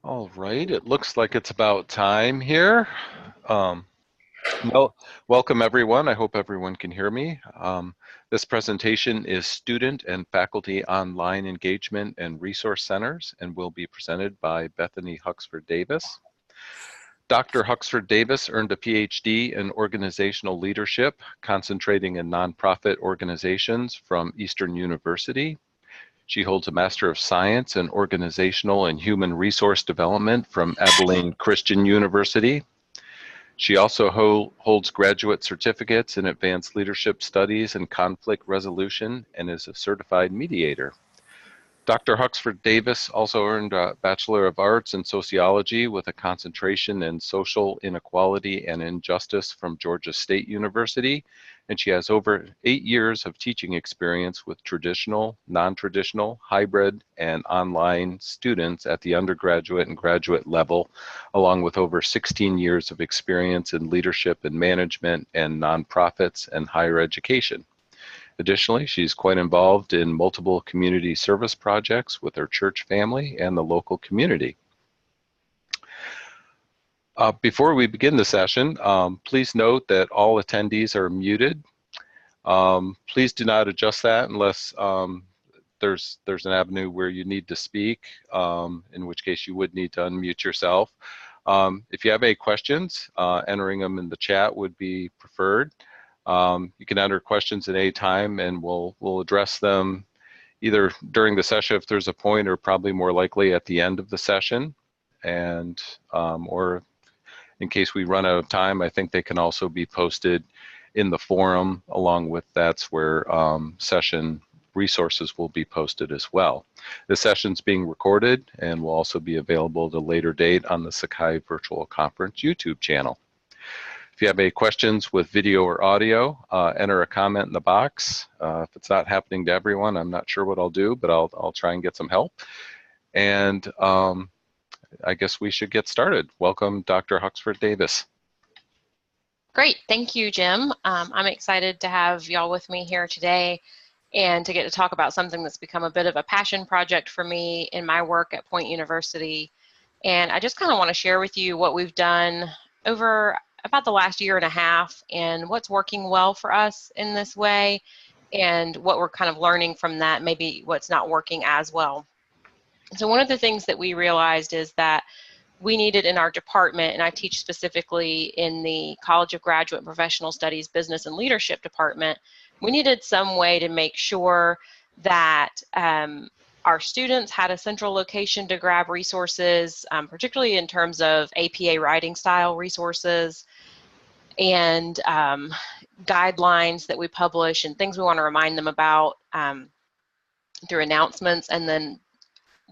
All right, it looks like it's about time here. Um, well, welcome everyone. I hope everyone can hear me. This presentation is Student and Faculty Online Engagement and Resource Centers and will be presented by Bethany Huxford Davis. Dr. Huxford Davis earned a PhD in Organizational Leadership, concentrating in nonprofit organizations from Eastern University. She holds a Master of Science in Organizational and Human Resource Development from Abilene Christian University. She also holds graduate certificates in Advanced Leadership Studies and Conflict Resolution and is a certified mediator. Dr. Huxford Davis also earned a Bachelor of Arts in Sociology with a concentration in Social Inequality and Injustice from Georgia State University, and she has over 8 years of teaching experience with traditional, non-traditional, hybrid, and online students at the undergraduate and graduate level, along with over 16 years of experience in leadership and management and nonprofits and higher education. Additionally, she's quite involved in multiple community service projects with her church family and the local community. Before we begin the session, please note that all attendees are muted. Please do not adjust that unless there's an avenue where you need to speak, in which case you would need to unmute yourself. If you have any questions, entering them in the chat would be preferred. You can enter questions at any time and we'll address them either during the session if there's a point, or probably more likely at the end of the session. And or in case we run out of time, I think they can also be posted in the forum. Along with that's where session resources will be posted as well. The session's being recorded and will also be available at a later date on the Sakai Virtual Conference YouTube channel. If you have any questions with video or audio, enter a comment in the box. If it's not happening to everyone, I'm not sure what I'll do, but I'll try and get some help. And I guess we should get started. Welcome, Dr. Huxford Davis. Great, thank you, Jim. I'm excited to have y'all with me here today and to get to talk about something that's become a bit of a passion project for me in my work at Point University. And I just kind of want to share with you what we've done over about the last year and a half and what's working well for us in this way and what we're kind of learning from that, maybe what's not working as well. So one of the things that we realized is that we needed in our department, and I teach specifically in the College of Graduate and Professional Studies Business and Leadership Department, we needed some way to make sure that our students had a central location to grab resources, particularly in terms of APA writing style resources and guidelines that we publish and things we want to remind them about through announcements, and then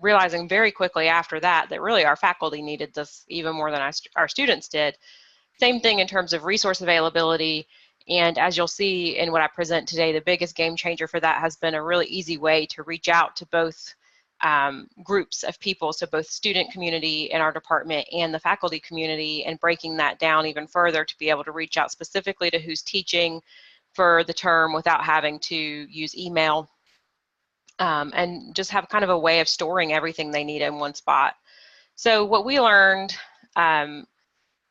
realizing very quickly after that that really our faculty needed this even more than our students did. Same thing in terms of resource availability. And as you'll see in what I present today, the biggest game changer for that has been a really easy way to reach out to both groups of people, so both student community in our department and the faculty community, and breaking that down even further to be able to reach out specifically to who's teaching for the term without having to use email, and just have kind of a way of storing everything they need in one spot. So what we learned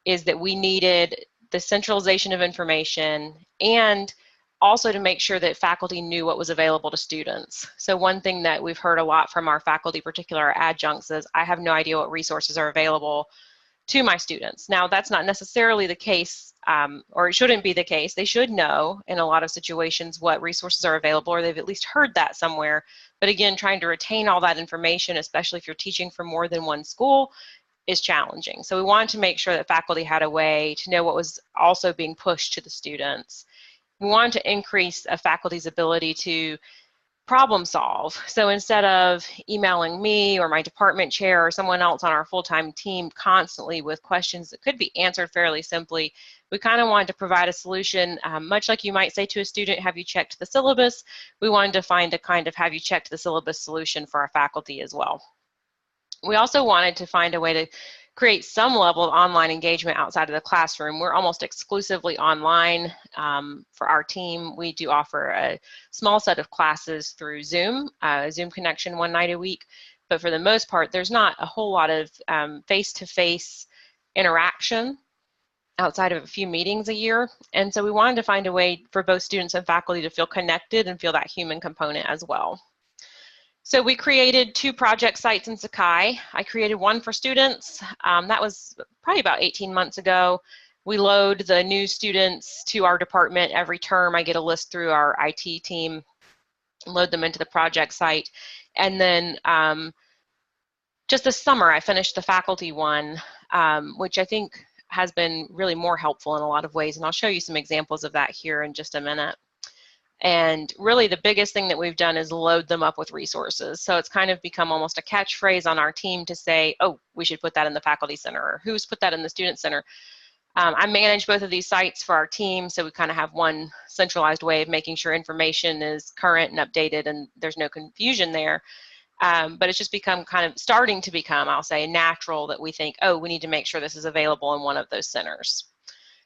is that we needed the centralization of information and also to make sure that faculty knew what was available to students. So one thing that we've heard a lot from our faculty, particularly our adjuncts, is I have no idea what resources are available to my students. Now that's not necessarily the case, or it shouldn't be the case. They should know in a lot of situations what resources are available, or they've at least heard that somewhere. But again, trying to retain all that information, especially if you're teaching for more than one school, is challenging. So we wanted to make sure that faculty had a way to know what was also being pushed to the students. We wanted to increase a faculty's ability to problem solve. So instead of emailing me or my department chair or someone else on our full-time team constantly with questions that could be answered fairly simply, we kind of wanted to provide a solution, much like you might say to a student, have you checked the syllabus? We wanted to find a kind of have you checked the syllabus solution for our faculty as well. We also wanted to find a way to create some level of online engagement outside of the classroom. We're almost exclusively online for our team. We do offer a small set of classes through Zoom, Zoom connection one night a week, but for the most part, there's not a whole lot of face-to-face interaction outside of a few meetings a year. And so we wanted to find a way for both students and faculty to feel connected and feel that human component as well. So we created 2 project sites in Sakai. I created one for students. That was probably about 18 months ago. We load the new students to our department every term. I get a list through our IT team, load them into the project site. And then just this summer, I finished the faculty one, which I think has been really more helpful in a lot of ways. And I'll show you some examples of that here in just a minute. And really the biggest thing that we've done is load them up with resources. So it's kind of become almost a catchphrase on our team to say, oh, we should put that in the faculty center, or who's put that in the student center. I manage both of these sites for our team, so we kind of have one centralized way of making sure information is current and updated and there's no confusion there. But it's just become kind of starting to become, I'll say, natural that we think, oh, we need to make sure this is available in one of those centers.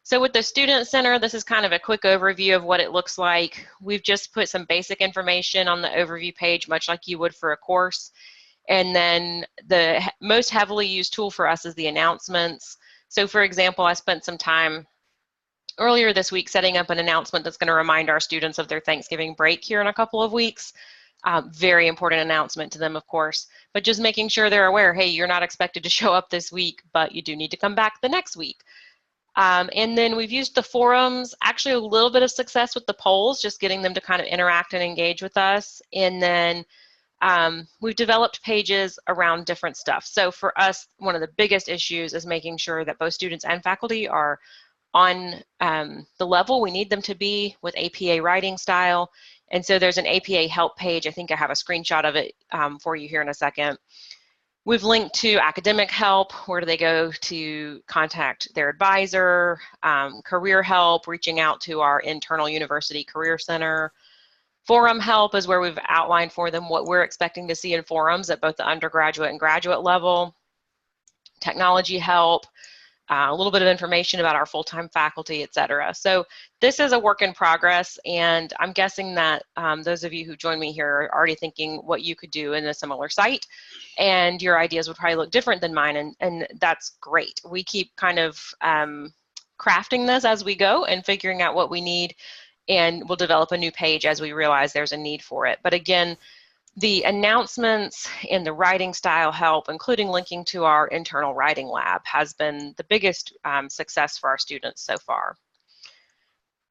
So with the Student Center, this is kind of a quick overview of what it looks like. We've just put some basic information on the overview page, much like you would for a course. And then the most heavily used tool for us is the announcements. So for example, I spent some time earlier this week setting up an announcement that's going to remind our students of their Thanksgiving break here in a couple of weeks. Very important announcement to them, of course, but just making sure they're aware, hey, you're not expected to show up this week, but you do need to come back the next week. And then we've used the forums, actually a little bit of success with the polls, just getting them to kind of interact and engage with us. And then we've developed pages around different stuff. So for us, one of the biggest issues is making sure that both students and faculty are on the level we need them to be with APA writing style. And so there's an APA help page. I think I have a screenshot of it for you here in a second. We've linked to academic help. Where do they go to contact their advisor? Career help, reaching out to our internal university career center. Forum help is where we've outlined for them what we're expecting to see in forums at both the undergraduate and graduate level. Technology help, a little bit of information about our full-time faculty, etc. So this is a work in progress, and I'm guessing that those of you who join me here are already thinking what you could do in a similar site, and your ideas would probably look different than mine, and that's great. We keep kind of crafting this as we go and figuring out what we need, and we'll develop a new page as we realize there's a need for it. But again, the announcements and the writing style help, including linking to our internal writing lab, has been the biggest success for our students so far.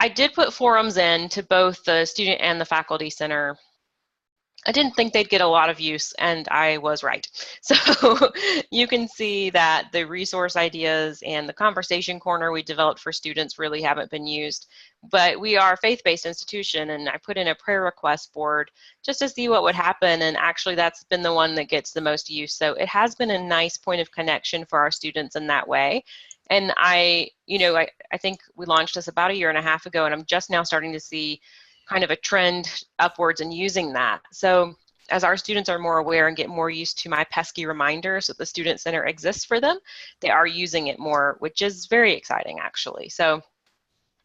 I did put forums in to both the student and the faculty center. I didn't think they'd get a lot of use, and I was right. So you can see that the resource ideas and the conversation corner we developed for students really haven't been used. But we are a faith-based institution, and I put in a prayer request board just to see what would happen, and actually that's been the one that gets the most use. So it has been a nice point of connection for our students in that way. And I think we launched this about 1.5 years ago, and I'm just now starting to see kind of a trend upwards in using that. So as our students are more aware and get more used to my pesky reminders that the Student Center exists for them, they are using it more, which is very exciting actually. So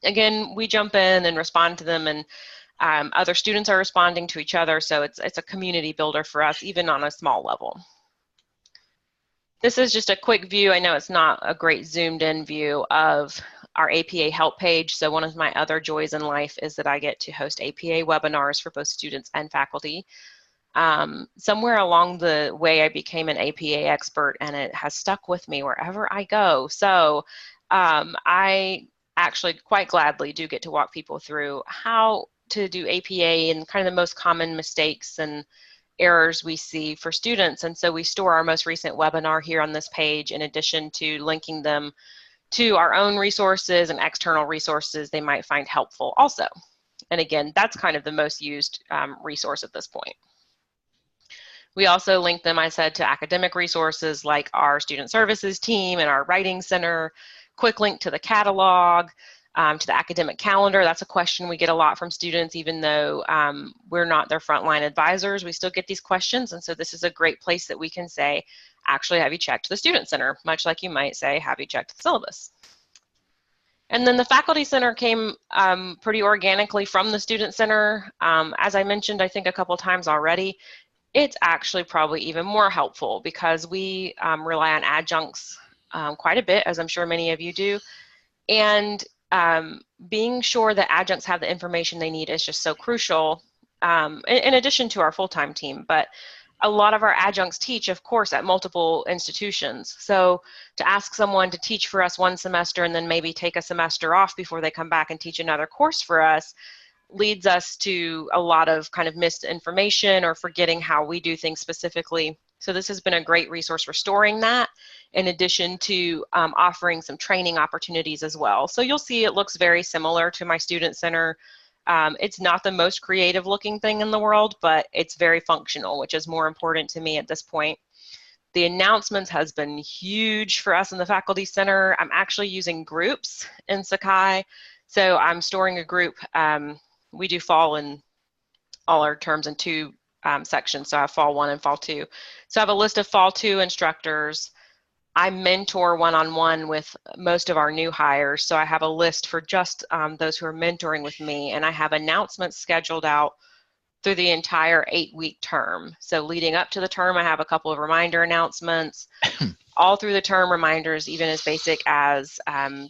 again, we jump in and respond to them, and other students are responding to each other, so it's a community builder for us, even on a small level. This is just a quick view. I know it's not a great zoomed in view of our APA help page. So one of my other joys in life is that I get to host APA webinars for both students and faculty. Somewhere along the way, I became an APA expert, and it has stuck with me wherever I go. So I actually quite gladly do get to walk people through how to do APA and kind of the most common mistakes and errors we see for students. And so we store our most recent webinar here on this page, in addition to linking them to our own resources and external resources they might find helpful also. And again, that's kind of the most used resource at this point. We also link them, I said, to academic resources like our student services team and our writing center, quick link to the catalog, to the academic calendar. That's a question we get a lot from students, even though we're not their frontline advisors. We still get these questions, and so this is a great place that we can say, actually, have you checked the Student Center? Much like you might say, have you checked the syllabus? And then the Faculty Center came pretty organically from the Student Center. As I mentioned, I think a couple times already, It's actually probably even more helpful because we rely on adjuncts quite a bit, as I'm sure many of you do. And being sure that adjuncts have the information they need is just so crucial, in addition to our full-time team. But a lot of our adjuncts teach, of course, at multiple institutions. So to ask someone to teach for us one semester and then maybe take a semester off before they come back and teach another course for us leads us to a lot of kind of misinformation or forgetting how we do things specifically. So this has been a great resource for storing that, in addition to offering some training opportunities as well. So you'll see it looks very similar to my student center. It's not the most creative looking thing in the world, but it's very functional, which is more important to me at this point. The announcements has been huge for us in the faculty center. I'm actually using groups in Sakai. So I'm storing a group. We do fall in all our terms in two sections. So I have fall 1 and fall 2. So I have a list of fall 2 instructors. I mentor one-on-one with most of our new hires. So I have a list for just those who are mentoring with me, and I have announcements scheduled out through the entire 8-week term. So leading up to the term, I have a couple of reminder announcements. All through the term, reminders even as basic as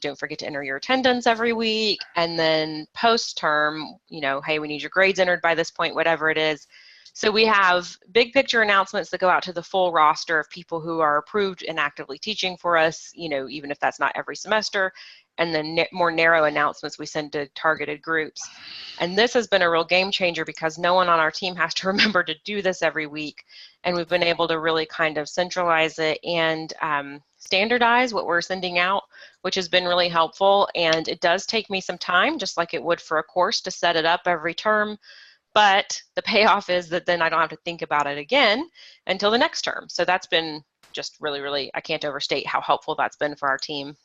don't forget to enter your attendance every week. And then post-term, you know, hey, we need your grades entered by this point, whatever it is. So we have big picture announcements that go out to the full roster of people who are approved and actively teaching for us, you know, even if that's not every semester. And then more narrow announcements we send to targeted groups. And this has been a real game changer because no one on our team has to remember to do this every week. And we've been able to really kind of centralize it and standardize what we're sending out, which has been really helpful. And it does take me some time, just like it would for a course, to set it up every term. But the payoff is that then I don't have to think about it again until the next term. So that's been just really, really, I can't overstate how helpful that's been for our team.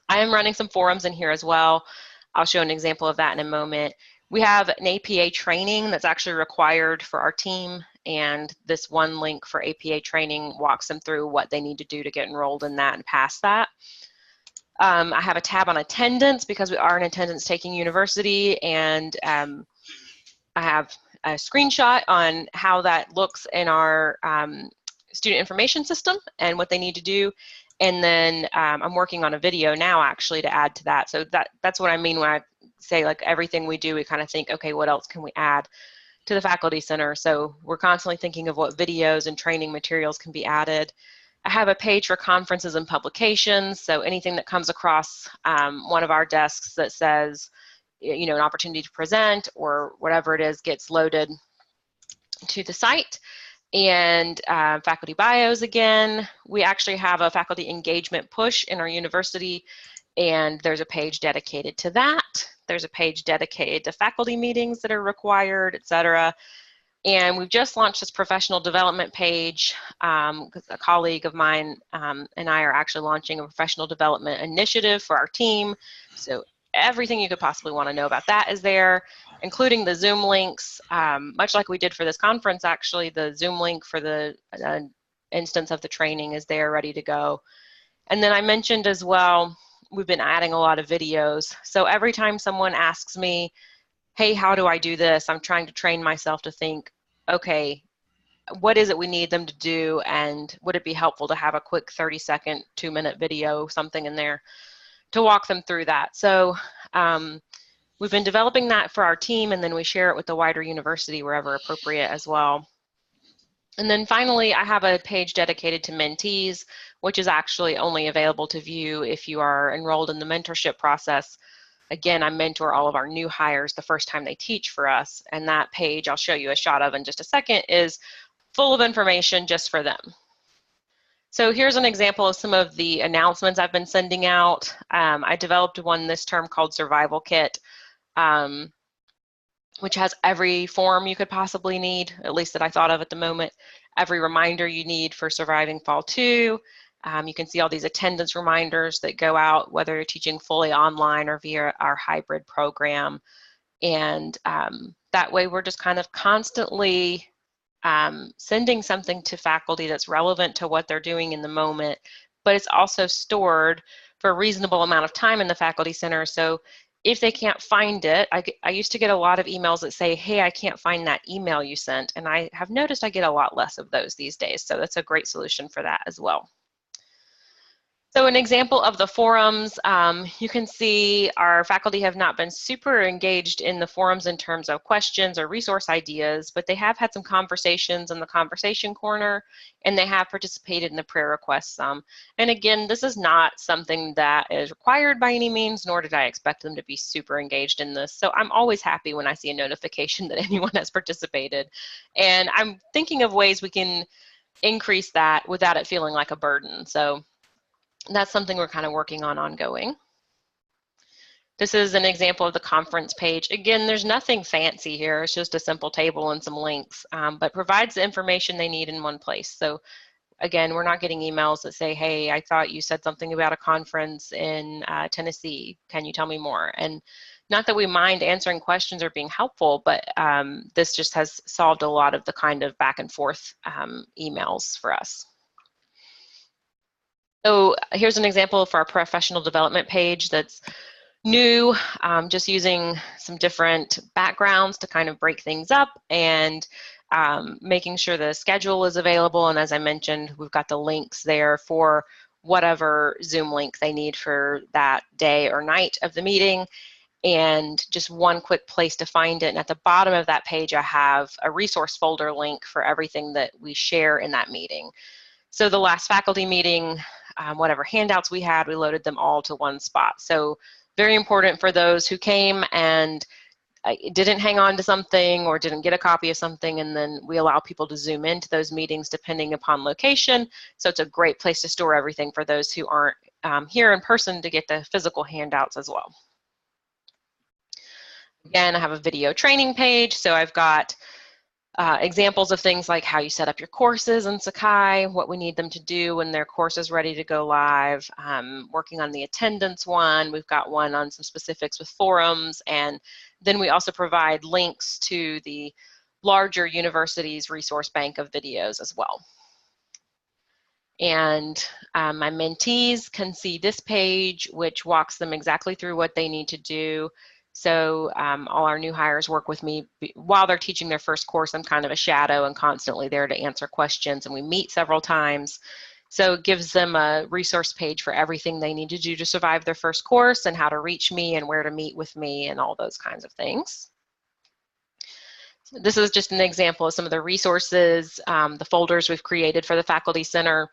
I am running some forums in here as well. I'll show an example of that in a moment. We have an APA training that's actually required for our team, and this one link for APA training walks them through what they need to do to get enrolled in that and pass that. I have a tab on attendance because we are an attendance-taking university, and I have a screenshot on how that looks in our student information system and what they need to do. And then I'm working on a video now actually to add to that. So that's what I mean when I say like everything we do, we kind of think, okay, what else can we add to the faculty center? So we're constantly thinking of what videos and training materials can be added. I have a page for conferences and publications. So anything that comes across one of our desks that says, you know, an opportunity to present or whatever it is gets loaded to the site. And faculty bios again. We actually have a faculty engagement push in our university, and there's a page dedicated to that. There's a page dedicated to faculty meetings that are required, etc. And we've just launched this professional development page because a colleague of mine and I are actually launching a professional development initiative for our team. So everything you could possibly want to know about that is there, including the Zoom links. Much like we did for this conference, actually, the Zoom link for the instance of the training is there, ready to go. And then I mentioned as well, we've been adding a lot of videos. So every time someone asks me, hey, how do I do this? I'm trying to train myself to think, okay, what is it we need them to do? And would it be helpful to have a quick 30-second, 2-minute video, something in there to walk them through that? So we've been developing that for our team, and then we share it with the wider university wherever appropriate as well. And then finally, I have a page dedicated to mentees, which is actually only available to view if you are enrolled in the mentorship process. Again, I mentor all of our new hires the first time they teach for us, and that page I'll show you a shot of in just a second is full of information just for them. So here's an example of some of the announcements I've been sending out. I developed one this term called Survival Kit, which has every form you could possibly need, at least that I thought of at the moment, every reminder you need for surviving Fall 2. You can see all these attendance reminders that go out, whether you're teaching fully online or via our hybrid program. And that way we're just kind of constantly sending something to faculty that's relevant to what they're doing in the moment, but it's also stored for a reasonable amount of time in the faculty center. So If they can't find it, I used to get a lot of emails that say, hey, I can't find that email you sent. And I have noticed I get a lot less of those these days. So that's a great solution for that as well. So an example of the forums, you can see our faculty have not been super engaged in the forums in terms of questions or resource ideas, but they have had some conversations in the conversation corner, and they have participated in the prayer requests some. And again, this is not something that is required by any means, nor did I expect them to be super engaged in this. So I'm always happy when I see a notification that anyone has participated. And I'm thinking of ways we can increase that without it feeling like a burden. So that's something we're kind of working on ongoing. This is an example of the conference page. Again, there's nothing fancy here. It's just a simple table and some links, but provides the information they need in one place. So again, we're not getting emails that say, hey, I thought you said something about a conference in Tennessee. Can you tell me more? And not that we mind answering questions or being helpful, but this just has solved a lot of the kind of back and forth emails for us. So here's an example for our professional development page that's new, just using some different backgrounds to kind of break things up and making sure the schedule is available. And as I mentioned, we've got the links there for whatever Zoom link they need for that day or night of the meeting, and just one quick place to find it. And at the bottom of that page, I have a resource folder link for everything that we share in that meeting. So the last faculty meeting, whatever handouts we had, we loaded them all to one spot. So very important for those who came and didn't hang on to something or didn't get a copy of something, and then we allow people to zoom into those meetings depending upon location. So it's a great place to store everything for those who aren't here in person to get the physical handouts as well. Again, I have a video training page, so I've got examples of things like how you set up your courses in Sakai, what we need them to do when their course is ready to go live, working on the attendance one. We've got one on some specifics with forums, and then we also provide links to the larger university's resource bank of videos as well. And my mentees can see this page, which walks them exactly through what they need to do. So all our new hires work with me while they're teaching their first course. I'm kind of a shadow and constantly there to answer questions, and we meet several times. So it gives them a resource page for everything they need to do to survive their first course, and how to reach me and where to meet with me and all those kinds of things. So this is just an example of some of the resources, the folders we've created for the Faculty Center.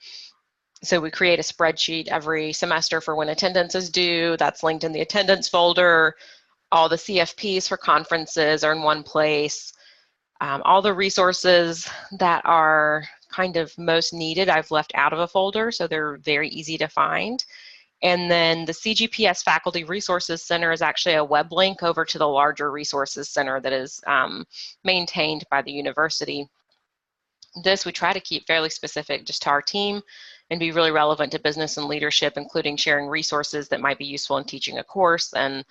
So we create a spreadsheet every semester for when attendance is due. That's linked in the attendance folder. All the CFPs for conferences are in one place. All the resources that are kind of most needed I've left out of a folder, so they're very easy to find. And then the CGPS Faculty Resources Center is actually a web link over to the larger resources center that is maintained by the university. This we try to keep fairly specific just to our team and be really relevant to business and leadership, including sharing resources that might be useful in teaching a course and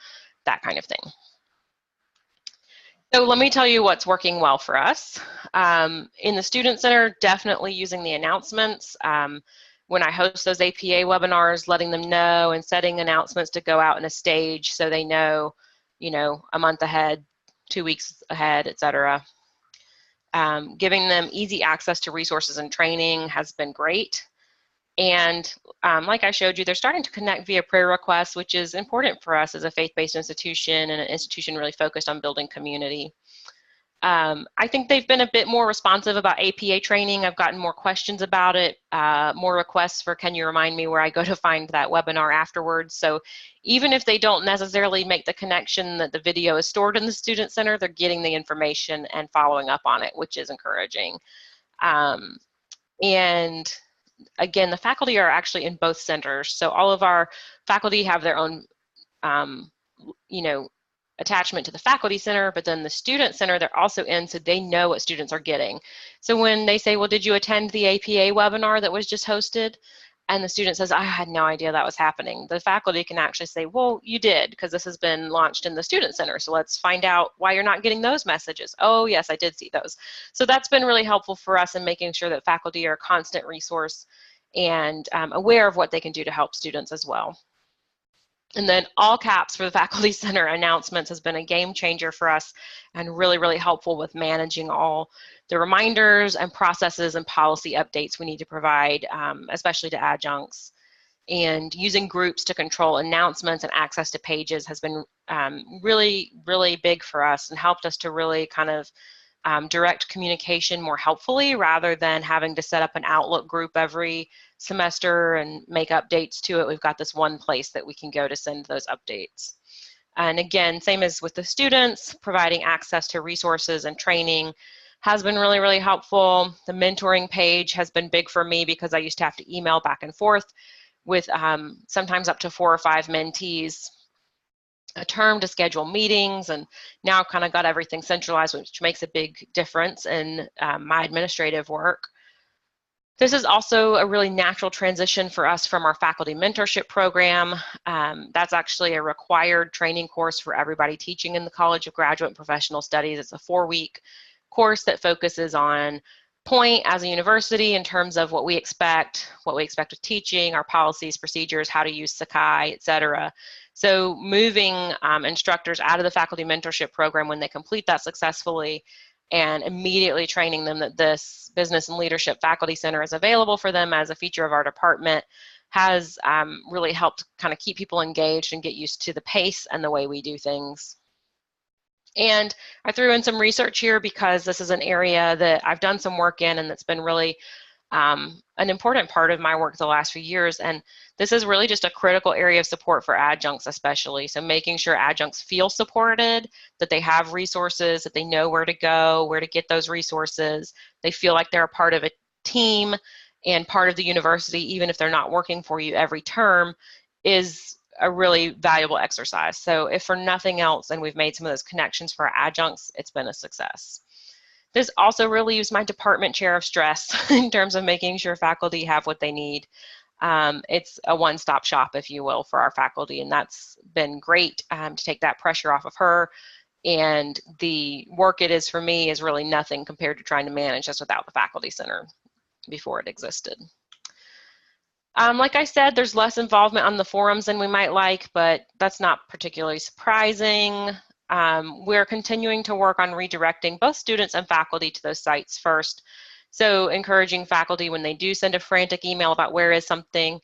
that kind of thing. So let me tell you what's working well for us. In the Student Center, definitely using the announcements. When I host those APA webinars, letting them know and setting announcements to go out in a stage so they know, a month ahead, 2 weeks ahead, etc. Giving them easy access to resources and training has been great. And like I showed you, they're starting to connect via prayer requests, which is important for us as a faith-based institution and an institution really focused on building community. I think they've been a bit more responsive about APA training. I've gotten more questions about it, more requests for, can you remind me where I go to find that webinar afterwards? So even if they don't necessarily make the connection that the video is stored in the Student Center, they're getting the information and following up on it, which is encouraging. And again, the faculty are actually in both centers. So all of our faculty have their own, attachment to the Faculty Center, but then the Student Center, they're also in, so they know what students are getting. So when they say, well, did you attend the APA webinar that was just hosted? And the student says, I had no idea that was happening. The faculty can actually say, well, you did, because this has been launched in the Student Center. So let's find out why you're not getting those messages. Oh, yes, I did see those. So that's been really helpful for us in making sure that faculty are a constant resource and aware of what they can do to help students as well. And then all caps for the Faculty Center announcements has been a game changer for us and really, really helpful with managing all the reminders and processes and policy updates we need to provide, especially to adjuncts. And using groups to control announcements and access to pages has been really, really big for us and helped us to really kind of direct communication more helpfully rather than having to set up an Outlook group every semester and make updates to it. We've got this one place that we can go to send those updates. And again, same as with the students, providing access to resources and training has been really, really helpful. The mentoring page has been big for me because I used to have to email back and forth with sometimes up to 4 or 5 mentees a term to schedule meetings, and now kind of got everything centralized, which makes a big difference in my administrative work. This is also a really natural transition for us from our faculty mentorship program. That's actually a required training course for everybody teaching in the College of Graduate and Professional Studies. It's a 4-week course that focuses on Point as a university in terms of what we expect of teaching, our policies, procedures, how to use Sakai, et cetera. So moving instructors out of the faculty mentorship program when they complete that successfully and immediately training them that this business and leadership faculty center is available for them as a feature of our department has really helped kind of keep people engaged and get used to the pace and the way we do things. And I threw in some research here because this is an area that I've done some work in and that's been really an important part of my work the last few years. And this is really just a critical area of support for adjuncts especially. So making sure adjuncts feel supported, that they have resources, that they know where to go, where to get those resources. They feel like they're a part of a team and part of the university, even if they're not working for you every term, is a really valuable exercise. So if for nothing else, and we've made some of those connections for our adjuncts, it's been a success. This also relieves my department chair of stress in terms of making sure faculty have what they need. It's a one-stop shop, if you will, for our faculty, and that's been great to take that pressure off of her. And the work it is for me is really nothing compared to trying to manage this without the Faculty Center before it existed. Like I said, there's less involvement on the forums than we might like, but that's not particularly surprising. We're continuing to work on redirecting both students and faculty to those sites first. So encouraging faculty when they do send a frantic email about where is something,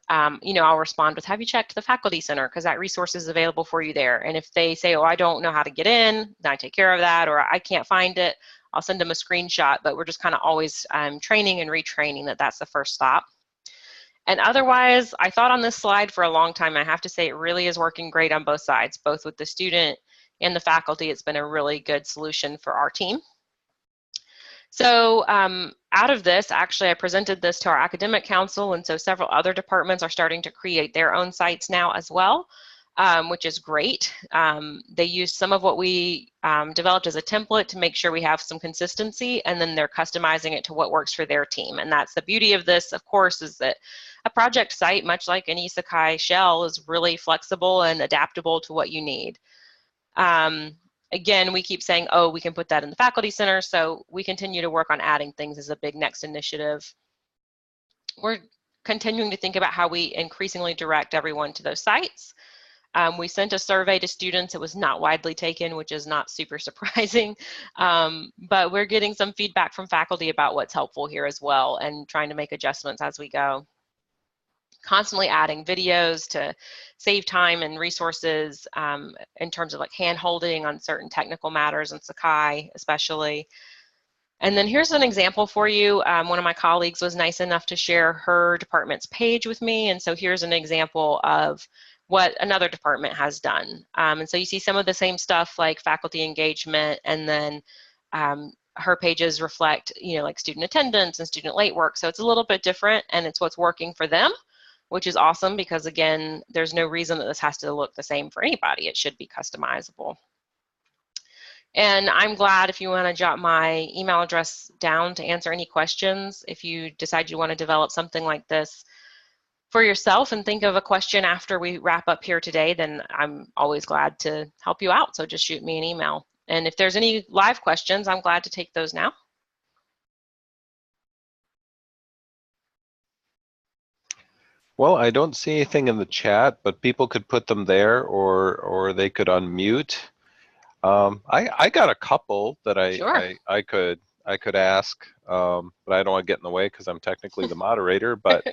I'll respond with, have you checked the Faculty Center? Because that resource is available for you there. And if they say, oh, I don't know how to get in, then I take care of that, or I can't find it, I'll send them a screenshot, but we're just kind of always training and retraining that that's the first stop. And otherwise, I thought on this slide for a long time, I have to say it really is working great on both sides, both with the student and the faculty. It's been a really good solution for our team. So out of this, actually, I presented this to our academic council, and so several other departments are starting to create their own sites now as well, which is great. They used some of what we developed as a template to make sure we have some consistency, and then they're customizing it to what works for their team. And that's the beauty of this, of course, is that a project site, much like any Sakai shell, is really flexible and adaptable to what you need. Again, we keep saying, oh, we can put that in the Faculty Center, so we continue to work on adding things as a big next initiative. We're continuing to think about how we increasingly direct everyone to those sites. We sent a survey to students. It was not widely taken, which is not super surprising, but we're getting some feedback from faculty about what's helpful here as well and trying to make adjustments as we go. Constantly adding videos to save time and resources in terms of like hand holding on certain technical matters and Sakai especially. And then here's an example for you. One of my colleagues was nice enough to share her department's page with me, and so here's an example of what another department has done. And so you see some of the same stuff like faculty engagement, and then her pages reflect, like student attendance and student late work. So it's a little bit different, and it's what's working for them, which is awesome because, again, there's no reason that this has to look the same for anybody. It should be customizable. And I'm glad if you want to jot my email address down to answer any questions. If you decide you want to develop something like this for yourself and think of a question after we wrap up here today, then I'm always glad to help you out. So just shoot me an email. And if there's any live questions, I'm glad to take those now. Well, I don't see anything in the chat, but people could put them there, or they could unmute. I got a couple that Sure. I could ask, but I don't want to get in the way because I'm technically the moderator. But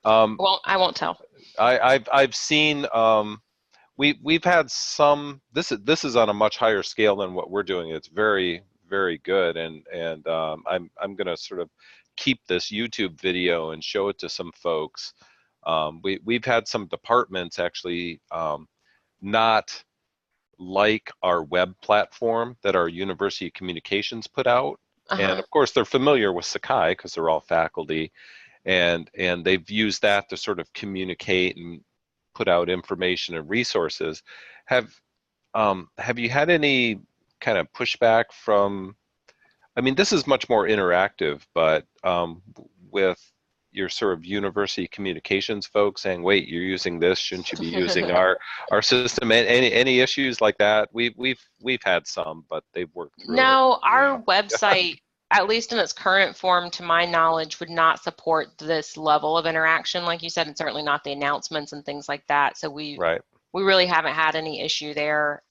um, Well, I won't tell. I've seen we've had some. This is on a much higher scale than what we're doing. It's very good, and I'm gonna sort of keep this YouTube video and show it to some folks. We've had some departments actually not like our web platform that our University Communications put out. And Uh-huh. of course, they're familiar with Sakai because they're all faculty, and they've used that to sort of communicate and put out information and resources. Have have you had any kind of pushback from? I mean, this is much more interactive, but with your sort of university communications folks saying, "Wait, you're using this? Shouldn't you be using our system?" Any issues like that? We've had some, but they've worked through it. No, Yeah. our website, at least in its current form, to my knowledge, would not support this level of interaction, like you said, and certainly not the announcements and things like that. So Right. we really haven't had any issue there.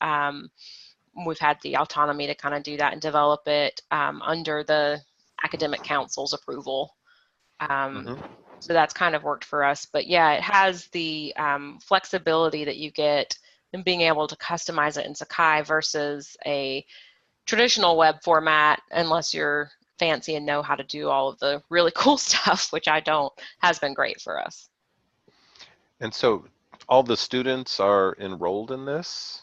We've had the autonomy to kind of do that and develop it under the academic council's approval. Um, Hmm. so that's kind of worked for us. But yeah, it has the flexibility that you get in being able to customize it in Sakai versus a traditional web format, unless you're fancy and know how to do all of the really cool stuff, which I don't, has been great for us. And so all the students are enrolled in this?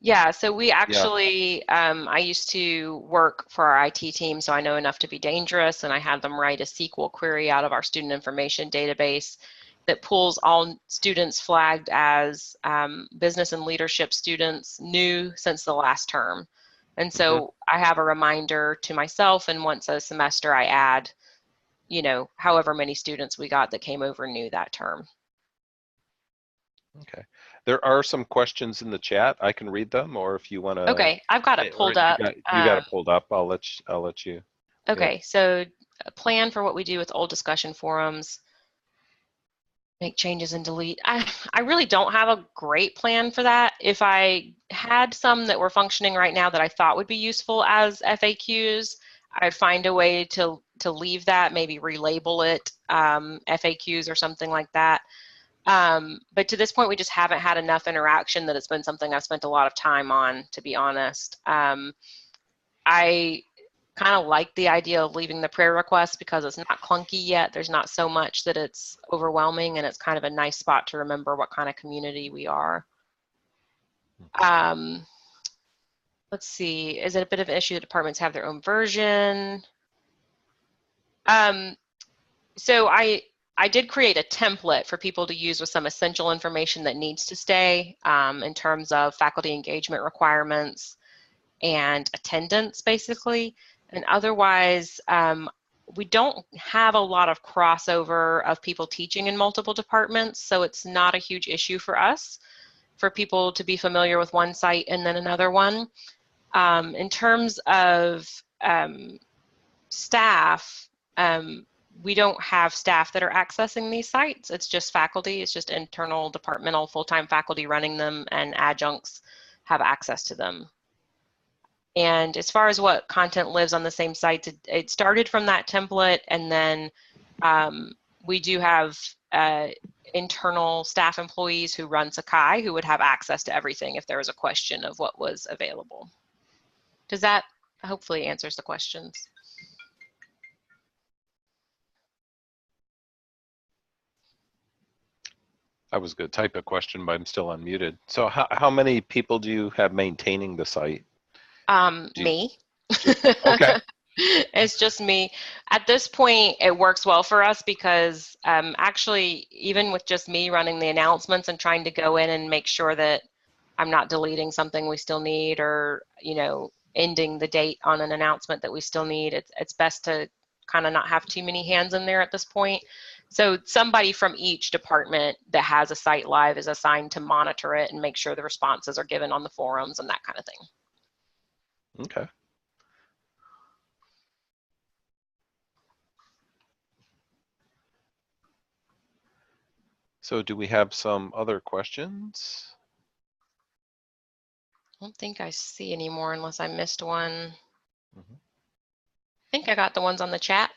Yeah, so we Yeah. actually, I used to work for our IT team, so I know enough to be dangerous, and I had them write a SQL query out of our student information database that pulls all students flagged as business and leadership students new since the last term. And Hmm. so I have a reminder to myself, and once a semester I add, you know, however many students we got that came over new that term. Okay. There are some questions in the chat. I can read them, or if you want to, Okay, I've got it or pulled up. you got it pulled up. I'll let you. Yeah. Okay, so a plan for what we do with old discussion forums, make changes and delete. I really don't have a great plan for that. If I had some that were functioning right now that I thought would be useful as FAQs, I'd find a way to leave that, maybe relabel it FAQs or something like that. But to this point, we just haven't had enough interaction that it's been something I've spent a lot of time on, to be honest. I kind of like the idea of leaving the prayer request because it's not clunky yet. There's not so much that it's overwhelming, and it's kind of a nice spot to remember what kind of community we are. Um, let's see, is it a bit of an issue that departments have their own version? Um, so I did create a template for people to use with some essential information that needs to stay in terms of faculty engagement requirements and attendance, basically. And otherwise, we don't have a lot of crossover of people teaching in multiple departments, so it's not a huge issue for us for people to be familiar with one site and then another one. In terms of staff, we don't have staff that are accessing these sites. It's just faculty. It's just internal departmental full-time faculty running them, and adjuncts have access to them. And as far as what content lives on the same sites, it started from that template, and then we do have internal staff employees who run Sakai who would have access to everything if there was a question of what was available. Does that hopefully answers the questions? I was going to type a question, but I'm still unmuted. So how many people do you have maintaining the site? Do you, Me. okay. It's just me. At this point, it works well for us because actually, even with just me running the announcements and trying to go in and make sure that I'm not deleting something we still need, or, you know, ending the date on an announcement that we still need, it's best to kind of not have too many hands in there at this point. So somebody from each department that has a site live is assigned to monitor it and make sure the responses are given on the forums and that kind of thing. Okay. So do we have some other questions? I don't think I see any more unless I missed one. Mhm. I think I got the ones on the chat.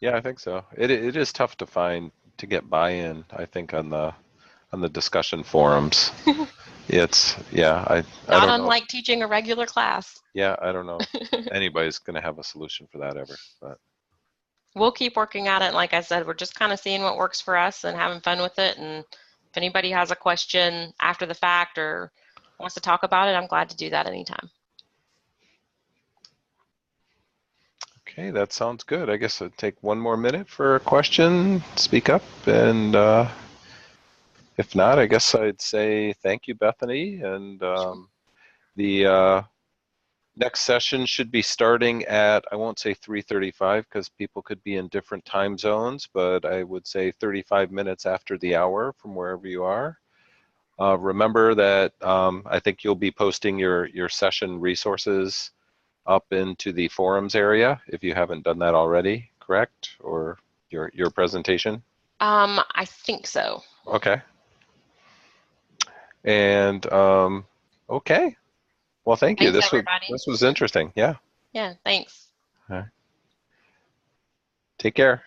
Yeah, I think so. It is tough to get buy-in, I think, on the discussion forums. I Not don't know. unlike teaching a regular class. Yeah, I don't know if anybody's going to have a solution for that ever, but We'll keep working at it. Like I said, we're just kind of seeing what works for us and having fun with it. And if anybody has a question after the fact or wants to talk about it, I'm glad to do that anytime. okay, that sounds good. I guess I'll take one more minute for a question. Speak up, and if not, I guess I'd say thank you, Bethany. And the next session should be starting at, I won't say 3:35 because people could be in different time zones, but I would say 35 minutes after the hour from wherever you are. Remember that I think you'll be posting your session resources up into the forums area if you haven't done that already, correct? Or your presentation? I think so. Okay. And okay. Well, thank you. Thanks, everybody. This was interesting. Yeah. Yeah, thanks. All right. Take care.